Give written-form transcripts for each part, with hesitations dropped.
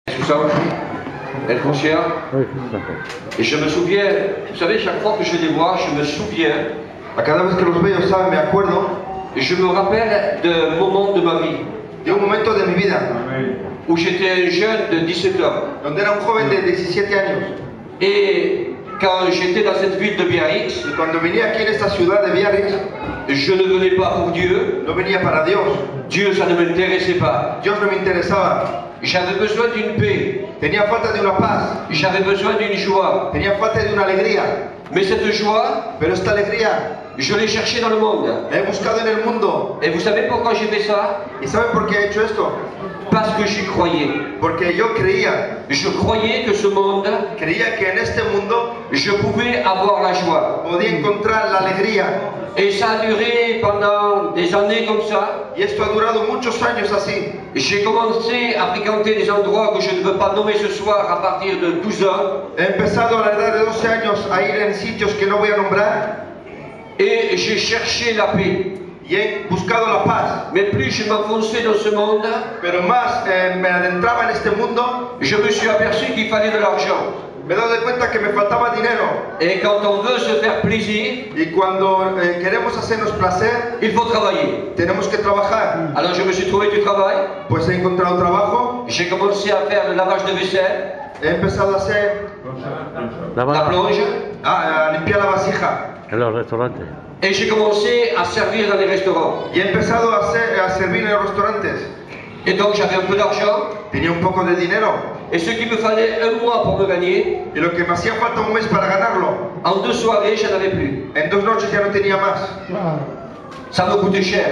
Tout ça, être conscient. Oui, tout à fait. Et je me souviens, vous savez, chaque fois que je les vois, je me souviens, A cada vez que los veo, ¿saben? Me acuerdo je me rappelle d'un moment de ma vie de un momento de mi vida où j'étais un jeune de 17 ans. donde era un joven de 17 años Et quand j'étais dans cette ville de Biarritz, y cuando venía aquí en esta ciudad de Biarritz, je ne venais pas pour Dieu. no venía para Dios. Dieu, ça ne m'intéressait pas. Dios no me interesaba. J'avais besoin d'une paix. Tenía falta de una paz, J'avais besoin d'une joie. tenía falta de una alegría. Mais cette joie, Pero esta alegría je l'ai cherchée dans le monde. la he buscado en el mundo. Et vous savez pourquoi j'ai fait ça? ¿Y saben por qué he hecho esto? Parce que j'y croyais. Porque yo creía Je croyais que ce monde, que en este mundo je pouvais avoir la joie. podía encontrar la alegría. Et ça a duré pendant des années comme ça. Y esto ha durado muchos años así. J'ai commencé à fréquenter des endroits que je ne veux pas nommer ce soir à partir de 12 ans. He empezado a la edad de 12 años a ir en sitios que no voy a nombrar Et j'ai cherché la paix. y he buscado la paz. Mais plus je m'enfonçais dans ce monde, Pero más me adentraba en este mundo, je me suis aperçu qu'il fallait de l'argent. me he dado de cuenta que me faltaba dinero. Et quand on veut se faire plaisir, Y cuando queremos hacernos placer, il faut travailler. tenemos que trabajar. Alors je me suis trouvé du travail. Pues he encontrado trabajo, J'ai commencé à faire le lavage de vaisselle, he empezado a hacer, La la bala plonge, a limpiar la vasija. en los restaurantes. et j'ai commencé à servir dans les restaurants. Y he empezado a servir en los restaurantes. Et donc j'avais un peu d'argent, Tenía un poco de dinero. et ce qu'il me fallait un mois pour me gagner, Y lo que me hacía falta un mes para ganarlo, en 2 soirées, j'en avais plus. en 2 noches ya no tenía más. Ça me coûtait cher.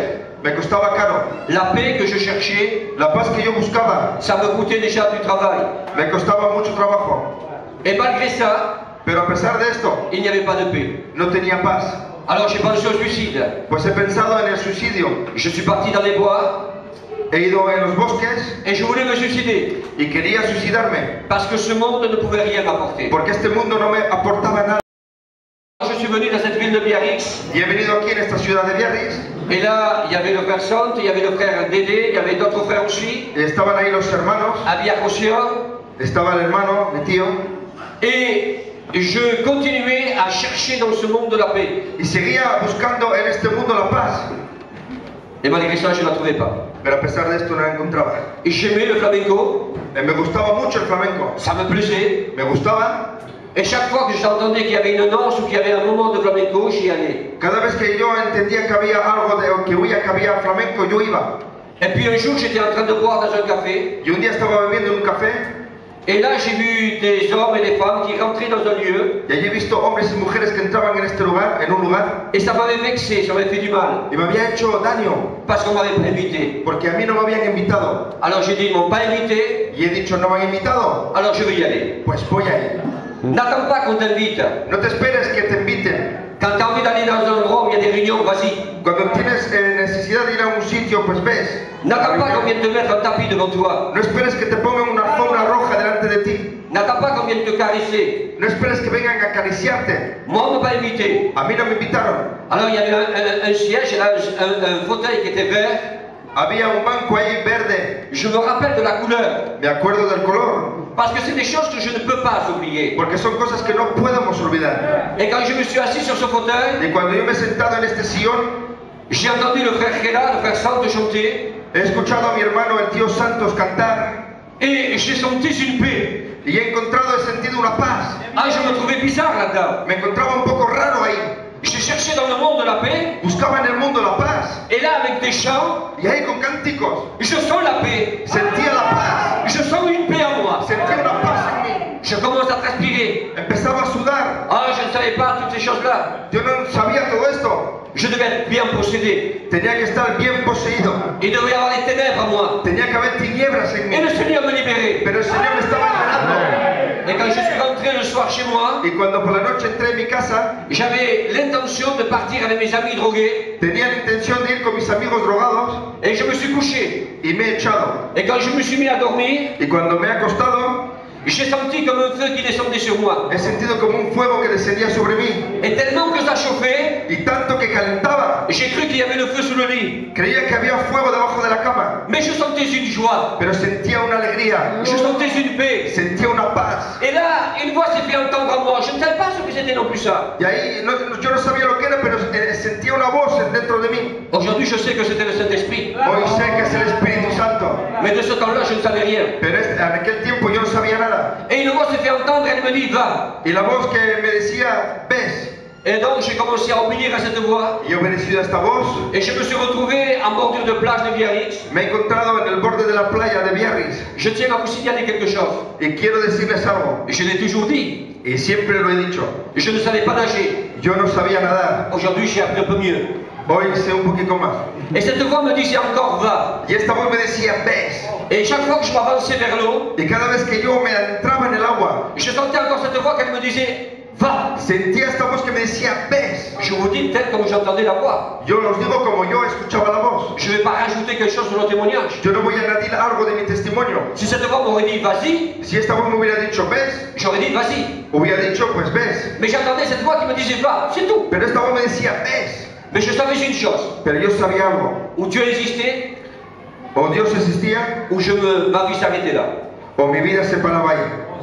Me costaba caro. La paix que je cherchais, La paz que yo buscaba ça me coûtait déjà du travail. me costaba mucho trabajo. Et malgré ça, Pero a pesar de esto, il n'y avait pas de paix. no tenía paz. Alors j'ai pensé au suicide. Pues he pensado en el suicidio. Je suis parti dans les bois He ido en los bosques et je voulais me suicider. y quería suicidarme. Parce que ce monde ne pouvait rien m'apporter. Porque este mundo no me aportaba nada. Je suis venu dans cette ville de Biarritz. Y he venido aquí en esta ciudad de Biarritz. Et là, il y avait le frère Sant, il y avait le frère Dédé, il y avait d'autres frères aussi, Y estaban ahí los hermanos. à Biarritz. Estaba el hermano, mi tío. Et je continuais à chercher dans ce monde de la paix. Y seguía buscando en este mundo la paz. Et malgré ça, je ne la trouvais pas. Pero a pesar de esto no la encontraba. Et j'aimais le flamenco, Me gustaba mucho el flamenco. ça me plaisait. Me gustaba. Et chaque fois que j'entendais qu'il y avait une danse ou qu'il y avait un moment de flamenco, j'y allais. Cada vez que yo entendía que había algo de que oía que había flamenco, yo iba. Et puis un jour, j'étais en train de boire dans un café. Y un día estaba bebiendo en un café Et là, j'ai vu des hommes et des femmes qui rentraient dans un lieu. y allí he visto hombres y mujeres que entraban en este lugar, en un lugar, Et ça m'avait vexé, ça m'avait fait du mal. y me había hecho daño Parce qu'on m'avait pas invité. porque a mí no me habían invitado. Alors j'ai dit, ils m'ont pas invité, Y he dicho, no me han invitado, alors je vais y aller. pues voy a ir. N'attends pas qu'on t'invite. No te esperes que te inviten. Quand tu as envie d'aller dans un endroit où il y a des réunions, vas-y. Cuando tienes necesidad de ir a un sitio, pues ves. N'attends pas qu'on vienne te mettre un tapis devant toi. No esperes que te pongan una alfombra roja delante de ti. N'attends pas qu'on vienne te caresser. No esperes que vengan a acariciarte. Moi, on ne m'a pas invité. A mí no me invitaron. Alors il y avait un siège, là, un fauteuil qui était vert. Había un banco ahí verde. Je me rappelle de la couleur. Me acuerdo del color. Parce que c'est des choses que je ne peux pas oublier. Porque son cosas que no podemos olvidar. Et quand je me suis assis sur ce fauteuil, Y cuando yo me he sentado en este sillón, j'ai entendu le frère Khéla, le frère Sant chanter. he escuchado a mi hermano, el tío Santos, cantar. Et j'ai senti une paix. Y he encontrado, he sentido una paz. Ah, je me trouvais bizarre là-dedans. Me encontraba un poco raro ahí. J'ai cherché dans le monde de la paix. Buscaba en el mundo la paz. Et là, avec des chants, Y ahí con cánticos, je sens la paix. sentía la paz. Je sens une paix en moi. Sentía una paz en mí. Je commence à transpirer. Empezaba a sudar. Ah, je ne savais pas toutes ces choses-là. Yo no sabía todo esto. Je devais être bien possédé. Tenía que estar bien poseído. Il devait y avoir les ténèbres en moi. Tenía que haber tinieblas en mí. Et le Seigneur me libérait. Pero el Señor me estaba liberando. Et quand je suis rentré le soir chez moi, Y cuando por la noche entré en mi casa, j'avais l'intention de partir avec mes amis drogués. tenía la intención de ir con mis amigos drogados Et je me suis couché. y me he echado. Et quand je me suis mis à dormir, Y cuando me he acostado, j'ai senti comme un feu qui descendait sur moi. He sentido como un fuego que descendía sobre mí. Et tellement que ça chauffait, Y tanto que calentaba. j'ai cru qu'il y avait le feu sous le lit. Creía que había fuego debajo de la cama. Mais je sentais une joie, Pero sentía una alegría. je sentais une paix. Sentía una paz. Et là, une voix s'est fait entendre en moi. Je ne savais pas ce que c'était non plus ça. Y ahí yo no sabía lo que era, pero sentía una voz dentro de mí. Aujourd'hui, je sais que c'était le Saint-Esprit. Hoy sé que es el Espíritu Santo. Mais de ce temps-là, je ne savais rien. Pero en aquel tiempo yo no sabía nada. Et une voix s'est fait entendre, elle me dit, va. Y la voz que me decía, ves. Et donc, j'ai commencé à obéir à cette voix. Y he obedecido a esta voz. Et je me suis retrouvé en bordure de plage de Biarritz. Me he encontrado en el borde de la playa de Biarritz. Je tiens à vous signaler quelque chose. Y quiero decirles algo. Et je l'ai toujours dit. Y siempre lo he dicho. Je ne savais pas nager. Yo no sabía nadar. Aujourd'hui, j'ai appris un peu mieux. Hoy sé un poquito más. Et cette voix me disait encore, va. Y esta voz me decía, ves. Et chaque fois que je m'avançais vers l'eau, Y cada vez que yo me entraba en el agua, je sentais encore cette voix qu'elle me disait, va. sentía esta voz que me decía, ves. Je vous dis peut-être comme j'entendais la voix. Yo los digo como yo escuchaba la voz. Je ne vais pas rajouter quelque chose sur le témoignage. Yo no voy a añadir algo de mi testimonio. Si cette voix m'aurait dit, vas-y, Si esta voz me hubiera dicho, ves, j'aurais dit, vas-y. hubiera dicho, pues ves. Mais j'entendais cette voix qui me disait, va, c'est tout. Pero esta voz me decía, ves. Mais je savais une chose, Pero yo sabía algo. où Dieu existait, O Dios existía, où ma vie s'arrêtait là. o mi vida se paraba ahí.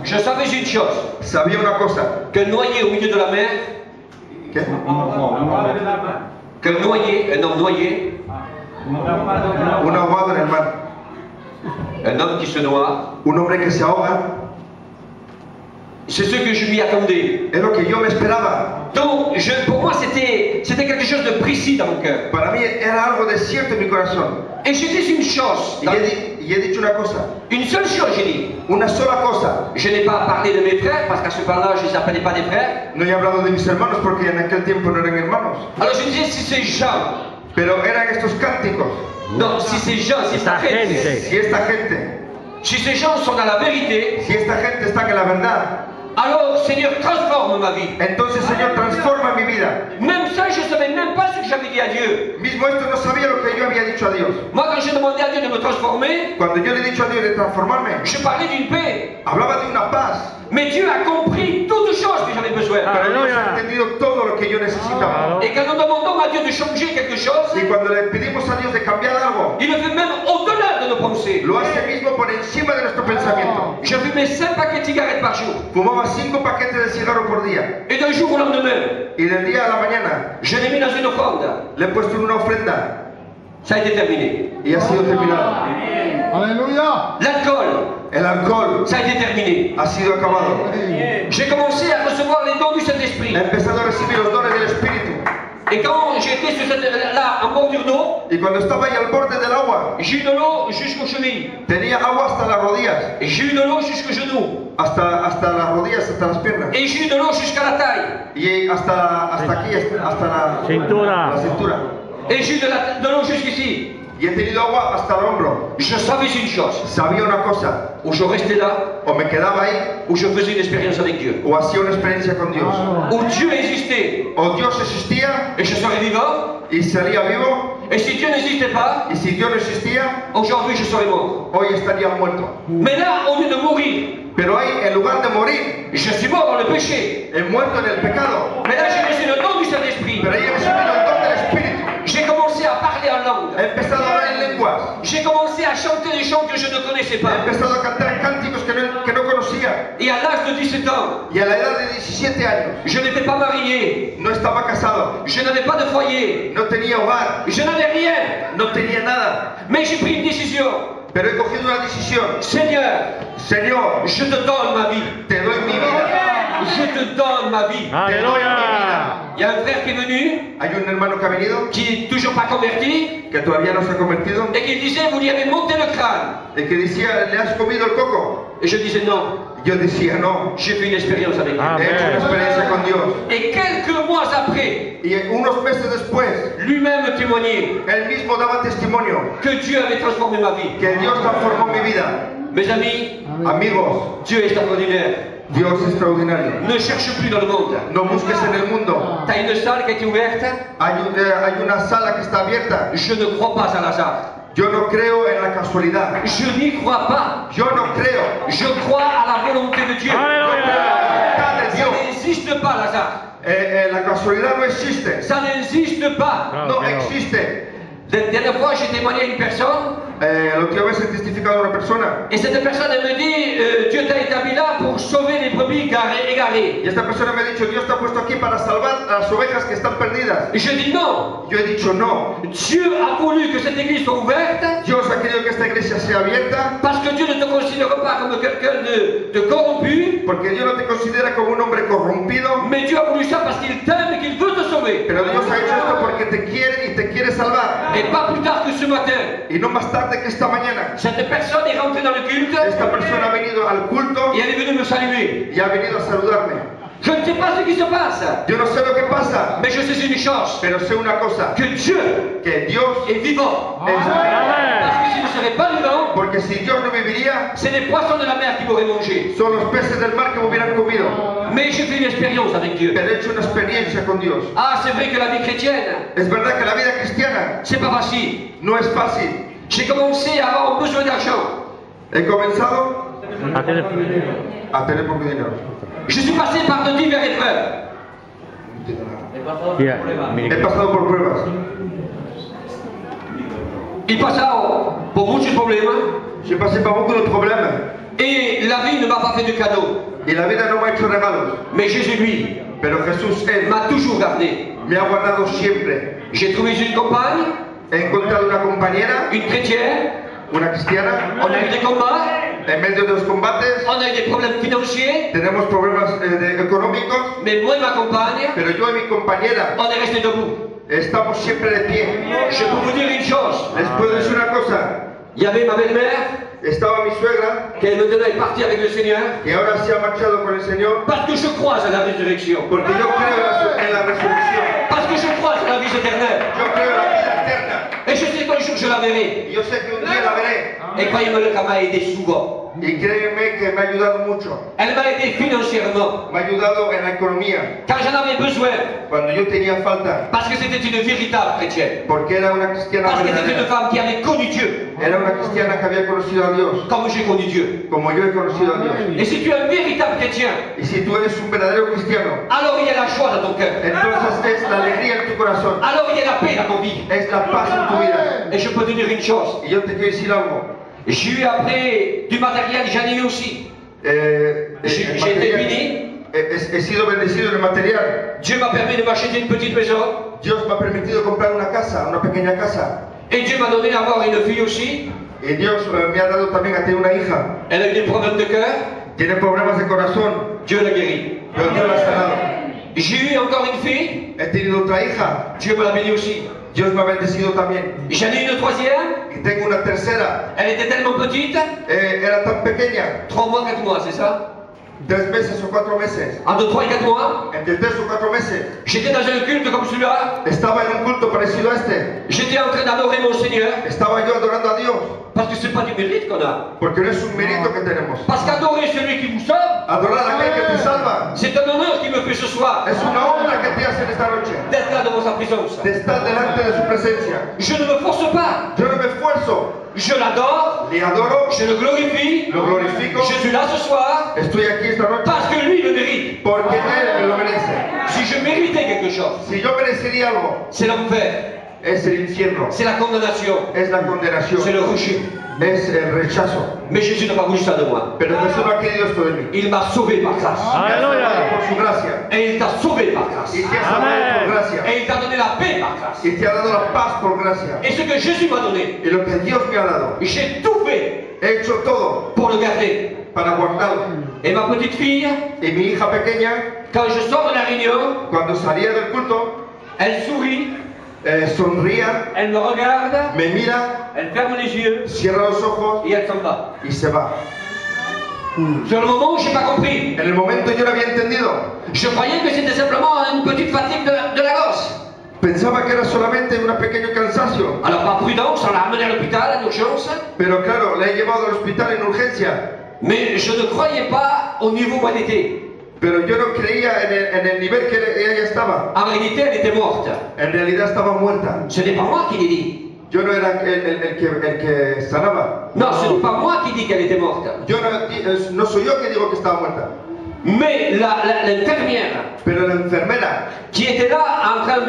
Je savais une chose, Sabía una cosa. qu'un noyé au milieu de la mer, ¿Qué? qu'un noyé, un homme noyé, Un ahogado en el mar. un homme qui se noie, Un hombre que se ahoga. c'est ce que je m'y attendais. Es lo que yo me esperaba. Donc, pour moi, c'était quelque chose de précis dans mon cœur. Para mí era algo de cierto en mi corazón. Et j'ai dit une chose, Y he dicho una cosa. une seule chose, j'ai dit. Una sola cosa. Je n'ai pas parlé de mes frères, parce qu'à ce moment-là, je ne les appelais pas des frères. No he hablado de mis hermanos porque en aquel tiempo no eran hermanos. Alors je disais, si ces gens, Pero eran estos cánticos. non, si ces gens, si Esta esta gente, gente. Si esta gente, si ces gens sont dans la vérité, si esta gente está en la verdad, alors Seigneur, transforme ma vie. entonces Señor transforma mi vida. Même ça, je ne savais même pas ce que j'avais dit à Dieu. Mismo esto no sabía lo que yo había dicho a Dios. Moi, quand j'ai demandé à Dieu de me transformer, Cuando yo le he dicho a Dios de transformarme, je parlais d'une paix. hablaba de una paz. Mais Dieu a compris toutes choses que j'avais besoin. Pero Dios Aleluya. ha entendido todo lo que yo necesitaba. Et quand nous demandons à Dieu de changer quelque chose, Y cuando le pedimos a Dios de cambiar algo, il le fait même au-delà de nos pensées. lo hace mismo por encima de nuestro pensamiento. Je fumais 5 paquets de cigarettes par jour. Fumaba 5 paquetes de cigarro por día. Et d'un jour au lendemain, Y del día a la mañana je l'ai mis dans une offrande. le he puesto en una ofrenda. Ça a été terminé. Y ha sido terminado. Aleluya. L'alcool, El alcohol ça a été terminé. ha sido acabado. J'ai commencé à recevoir les dons du He Saint-Esprit. empezado a recibir los dones del Espíritu. Et quand j'étais là en bordure d'eau, Y cuando estaba ahí al borde del agua, j'ai eu de l'eau jusqu'aux chevilles. tenía agua hasta las rodillas. Et j'ai eu de l'eau jusqu'aux genoux. Hasta las rodillas, hasta las piernas. Et j'ai eu de l'eau jusqu'à la taille. Y hasta aquí, hasta la Cintura. cintura. Et j'ai eu de l'eau jusqu'ici. Y he tenido agua hasta el hombro. Je savais une chose. Sabía una cosa. Où je restais là, O me quedaba ahí, où je faisais une expérience avec Dieu. o hacía una experiencia con Dios. Où Dieu existait O Dios existía et je serais vivant. y salía vivo. Et si Dieu n'existait pas, Y si Dios no existía, aujourd'hui je serais mort. hoy estaría muerto. Mais là, au lieu de mourir, Pero ahí, en lugar de morir, je suis mort dans le péché. he muerto en el pecado. Mais là, j'ai reçu le don du Saint-Esprit. Pero ahí he recibido el don del Espíritu. J'ai commencé à parler en langue. He empezado a hablar en lenguas. J'ai commencé à chanter des chants que je ne connaissais He pas. empezado a cantar cánticos que no conocía. Et à l'âge de 17 ans, Y a la edad de 17 años, je n'étais pas marié. no estaba casado. Je n'avais pas de foyer. No tenía hogar. Je n'avais rien. No tenía nada. Mais j'ai pris une décision. Pero he cogido una decisión. Seigneur, Señor, je te donne ma vie. te doy mi vida. Je te donne ma vie. Aleluya. Il y a un frère qui est venu, Hay un hermano que ha venido, qui n'est toujours pas converti, que todavía no se ha convertido, et qui disait, vous lui avez monté le crâne. y que decía, ¿le has comido el coco? Et je disais non. Yo decía, no, J'ai fait une expérience avec lui. he hecho una experiencia con Dios. Et quelques mois après, Y unos meses después, lui-même témoignait él mismo daba testimonio que Dieu avait transformé ma vie. que Dios transformó mi vida. Mes amis, Amigos, Dieu est extraordinaire. Dios es extraordinario. Ne cherche plus dans le monde. No busques en el mundo. Tu as une salle qui a été ouverte. Hay una sala que está abierta. Je ne crois pas à hasard. Yo no creo en la casualidad. Je n'y crois pas. Yo no creo. Je crois à la volonté casualidad no existe. Ça n'existe pas. Claro No que no. existe. La dernière fois, j'ai témoigné à une personne, La última vez he testificado a una persona et cette personne, elle me dit, Dieu t'a établi là pour sauver les brebis égarées. y esta persona me ha dicho, Dios te ha puesto aquí para salvar a las ovejas que están perdidas. Et je dis non. Yo he dicho no. Dieu a voulu que cette église soit ouverte Dios ha querido que esta iglesia sea abierta parce que Dieu ne te considère pas comme quelqu'un de corrompu, porque Dios no te considera como un hombre corrompido, mais Dieu a voulu ça parce qu'il t'aime et qu'il veut te sauver. pero Dios ha hecho esto porque te quiere y te quiere salvar. Et pas plus tard que ce matin, Y no más tarde que esta mañana, cette personne est rentrée dans le culte esta persona ha venido al culto et elle est venue me saluer. y ha venido a saludarme. Je ne sais pas ce qui se passe, Yo no sé lo que pasa, mais je sais une chose, pero sé una cosa, que Dieu que Dios est vivant. es Parce que s'il ne serait pas vivant, porque si Dios no viviría, c'est les poissons de la mer qui m'auraient mangé. son los peces del mar que me hubieran comido. Mais j'ai fait une expérience avec Dieu. Pero he hecho una experiencia con Dios. Ah, c'est vrai que la vie chrétienne, Es verdad que la vida cristiana c'est pas facile. no es fácil. J'ai commencé à avoir besoin d'argent. He comenzado A tener- a tener poco dinero. Je suis passé par de diverses épreuves. Tía, He mire, pasado por pruebas. Il passado por muchos problemas J'ai passé par beaucoup de problèmes. et la vie ne m'a pas fait de cadeaux. Y la vida no me ha hecho regalos. Mais Jésus, lui, Pero Jesús, Él, m'a toujours gardé. me ha guardado siempre. J'ai trouvé une compagne, He encontrado una compañera, une chrétienne, una cristiana. on a eu des combats, En medio de los combates on a eu des problèmes financiers, tenemos problemas económicos. mais moi et ma compagne, Pero yo y mi compañera on est restés debout. estamos siempre de pie. Je peux vous dire une chose, Les puedo decir una cosa. il y avait ma belle-mère, Estaba mi suegra, qui maintenant est partie avec le Seigneur, que ahora se ha marchado con el Señor. parce que je crois à la résurrection, Porque yo creo en la resurrección. parce que je crois à la vie éternelle, Yo creo en la vida eterna. et je sais qu'un jour je la verrai. Y yo sé que un día la veré. Et croyez-moi, qu'elle m'a aidé souvent. Y créeme que me ha ayudado mucho. Elle m'a aidé financièrement, Me ha ayudado en la economía. quand j'en avais besoin, Cuando yo tenía falta. parce que c'était une véritable chrétienne, Porque era una cristiana parce que c'était une verdadera. femme qui avait connu Dieu, Era una cristiana que había conocido a Dios. comme j'ai connu Dieu. Como yo he conocido a Dios. Et si tu es un véritable chrétien, Y si tú eres un verdadero cristiano, alors il y a la joie dans ton cœur, entonces es la alegría en tu corazón. alors il y a la paix dans ton vie. Es la paz en tu vida. Et je peux te dire une chose, Y yo te quiero decir algo. j'ai eu après du matériel, j'en ai eu aussi. J'ai he sido bendecido en el material. Dieu m'a permis de m'acheter une petite maison, Dios me ha permitido comprar una casa, una pequeña casa. et Dieu m'a donné d'avoir une fille aussi. Y Dios me ha dado también a tener una hija. Elle a eu des problèmes de cœur, Tiene problemas de corazón, Dieu l'a guérie. pero Dios la ha sanado. J'ai eu encore une fille, He tenido otra hija. Dieu me l'a bénie aussi. Dios me ha bendecido también. J'en ai une troisième, Y tengo una tercera. elle était tellement petite, Era tan pequeña, 3 mois, 4 mois, c'est ça? 3 meses o 4 meses. Entre 3 et 4 mois, Entre 3 o 4 meses. j'étais dans un culte comme celui-là, Estaba en un culto parecido a este. j'étais en train d'adorer mon Seigneur, Estaba yo adorando a Dios. parce que c'est pas du mérite qu'on a. Porque no es un mérito que tenemos. Parce qu'adorer celui qui vous sauve, Adorar a aquel que te salva c'est un honneur qui me fait ce soir es una honra que te hace en esta noche. d'être là devant sa présence. De estar delante de su presencia. Je ne me force pas, Yo no me esfuerzo. je l'adore, Le adoro. je le glorifie, Lo glorifico. je suis là ce soir Estoy aquí esta noche parce que lui le mérite. porque Él me lo merece. Si je méritais quelque chose, Si yo merecería algo, c'est l'enfer, es el infierno. c'est la condamnation, Es la condenación. c'est le rejet. Es el rechazo. Mais Jésus n'a pas voulu ça de moi. Pero Jesús no ha querido esto de mí. Il m'a sauvé par grâce. Me ha salvado Aleluya. por su gracia. Et il t'a sauvé par grâce. Y te ha salvado por gracia. Et il t'a donné la paix par grâce. Y te ha dado la paz por gracia. Et ce que Jésus m'a donné, Y lo que Dios me ha dado, j'ai tout fait he hecho todo pour le garder. para guardarlo. Et ma petite fille, Y mi hija pequeña, quand je sors de la réunion, cuando salía del culto, elle sourit, sonría, elle me regarde, me mira, elle ferme les yeux cierra los ojos et elle s'en va. y se va. Sur le moment, j'ai pas compris. En el momento yo no había entendido. Je croyais que c'était simplement une petite fatigue de la gosse. Pensaba que era solamente un pequeño cansancio. Alors par prudence, on l'a ramenée à l'hôpital, à l'urgence. Pero claro, la he llevado al hospital en urgencia. Mais je ne croyais pas au niveau où elle était. Pero yo no creía en el nivel que ella estaba. En réalité, elle était morte. En realidad estaba muerta. Ce n'est pas moi qui l'ai dit. Yo no era el que sanaba. Non, ce n'est pas moi qui dis qu'elle était morte. Yo no soy yo que digo que estaba muerta. Mais l'infirmière Pero la enfermera qui était là en train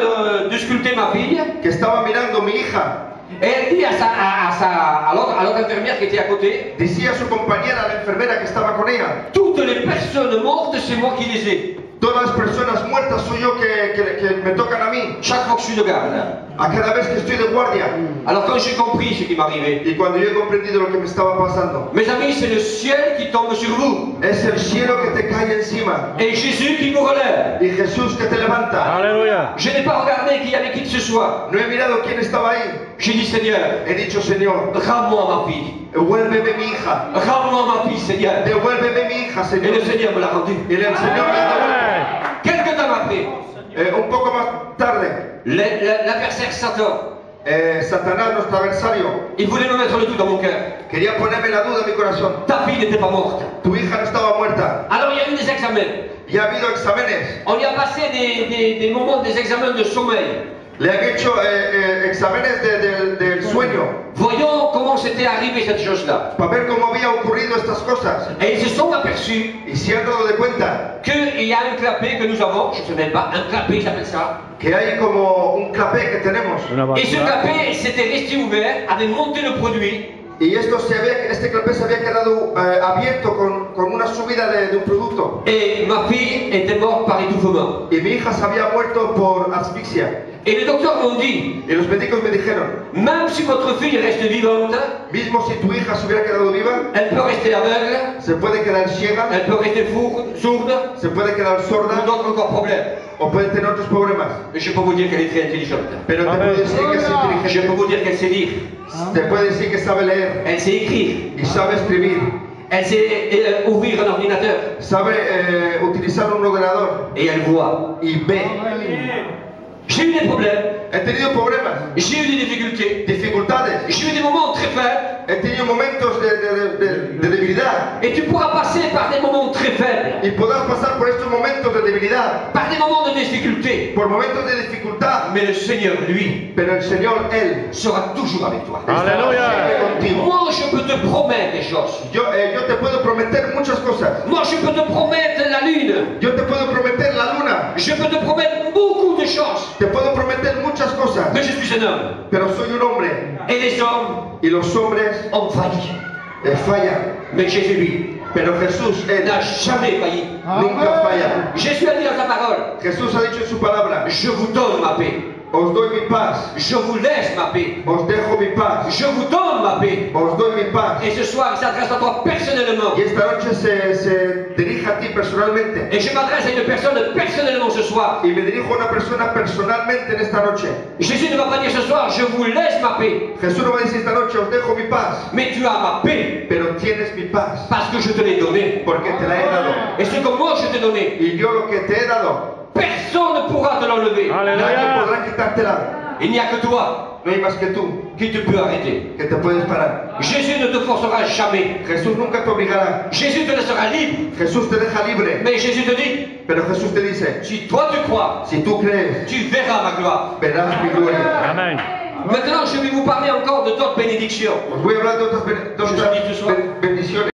de sculpter ma fille, que estaba mirando a mi hija elle dit à l'autre infirmière qui était à côté, decía a su compañera, a la enfermera que estaba con ella, toutes les personnes mortes, c'est moi qui les ai. todas las personas muertas soy yo que me tocan a mí, Chaque fois que je suis de garde. a cada vez que estoy de guardia. Alors quand j'ai compris ce qui m'arrivait, Y cuando yo he comprendido lo que me estaba pasando, mes amis, c'est le ciel qui tombe sur vous. es el cielo que te cae encima Et Jésus qui vous relève. y Jesús que te levanta. Alléluia. Je n'ai pas regardé qu'il y avait qui que ce soit. No he mirado quién estaba ahí. J'ai dit Seigneur, He dicho, Señor, rends-moi ma fille. devuélveme mi hija. Rends-moi ma fille, Seigneur. Devuélveme mi hija, Et le Señor. Seigneur me l'a rendu. Y el Señor me ha devuelto. Quelques temps après, Un poco más tarde, l'adversaire Satan, Satanás, nuestro adversario, il voulait me mettre le tout dans mon cœur. quería ponerme la duda en mi corazón. Ta fille n'était pas morte. Tu hija no estaba muerta. Alors il y a eu des examens. Y ha habido exámenes. On lui a passé des moments, des examens de sommeil. Le han hecho exámenes del sueño Voyons comment c'était arrivé cette chose-là. para ver cómo había ocurrido estas cosas. Et ils se sont aperçus Y se han dado de cuenta qu'il y a un clapet que nous avons, je ne sais même pas, un clapet, j'appelle ça. que hay como un clapé que tenemos. Una Et ce basura. clapet s'était resté ouvert, avait monté le produit, Y este clapé se había quedado abierto con una subida de un producto. et ma fille était morte par étouffement. Y mi hija se había muerto por asfixia. Et les docteurs m'ont dit, Y los médicos me dijeron, même si votre fille reste vivante, mismo si tu hija se hubiera quedado viva, elle peut rester aveugle, se puede quedar ciega, elle peut rester sourde, se puede quedar ou sorda d'autres encore problèmes. o puede tener otros problemas. Mais je peux vous dire qu'elle est très intelligente. Pero te puedo decir que es Je inteligente. peux vous dire qu'elle sait lire, Te puede decir que sabe leer elle sait écrire, y sabe escribir. elle sait ouvrir un ordinateur, Sabe utilizar un ordenador et elle voit. y ve. J'ai eu des problèmes, He tenido problemas, j'ai eu des difficultés, dificultades, j'ai eu des moments très faibles, he tenido momentos de debilidad. et tu pourras passer par des moments très faibles, Y podrás pasar por estos momentos de debilidad, par des moments de difficulté, por momentos de dificultad. mais le Seigneur, lui, Pero el Señor, Él, sera toujours avec toi. estará Aleluya. siempre contigo. Moi, je peux te promettre des choses. Yo te puedo prometer muchas cosas. Moi, je peux te promettre la lune. Yo te puedo prometer la luna. Je peux te promettre beaucoup de choses. Te puedo prometer muchas cosas. Mais je suis un homme. Pero soy un hombre. Et les hommes Y los hombres ont failli. fallan. Mais Jésus, lui, Pero Jesús, Él, n'a jamais failli. nunca falla. Jésus a dit dans sa parole, Jesús ha dicho en su palabra, je vous donne ma paix. os doy mi paz. Je vous laisse ma paix. Os dejo mi paz. Je vous donne ma paix. Os doy mi paz. Et ce soir, il s'adresse à toi personnellement. Y esta noche se dirige a ti personalmente. Et je m'adresse à une personne personnellement ce soir. Y me dirijo a una persona personalmente en esta noche. Jésus ne va pas dire ce soir, je vous laisse ma paix. Jesús no va a decir esta noche, os dejo mi paz. Mais tu as ma paix. Pero tienes mi paz. Parce que je te l'ai donnée. Porque te la he dado. Et ce que moi je t'ai donné, Y yo lo que te he dado, personne ne pourra te l'enlever. nadie Aleluya. podrá quitártela. Il n'y a que toi No hay más que tú qui te peux arrêter. que te puedes parar. Jésus ne te forcera jamais. Jesús nunca te obligará. Jésus te laissera libre. Jesús te deja libre. Mais Jésus te dit, Pero Jesús te dice, si toi tu crois, si tú crees, tu verras ma gloire. verás mi gloria. Amen. Maintenant, je vais vous parler encore de d'autres bénédictions. Os voy a hablar de otras Je vous dis ce soir. bendiciones.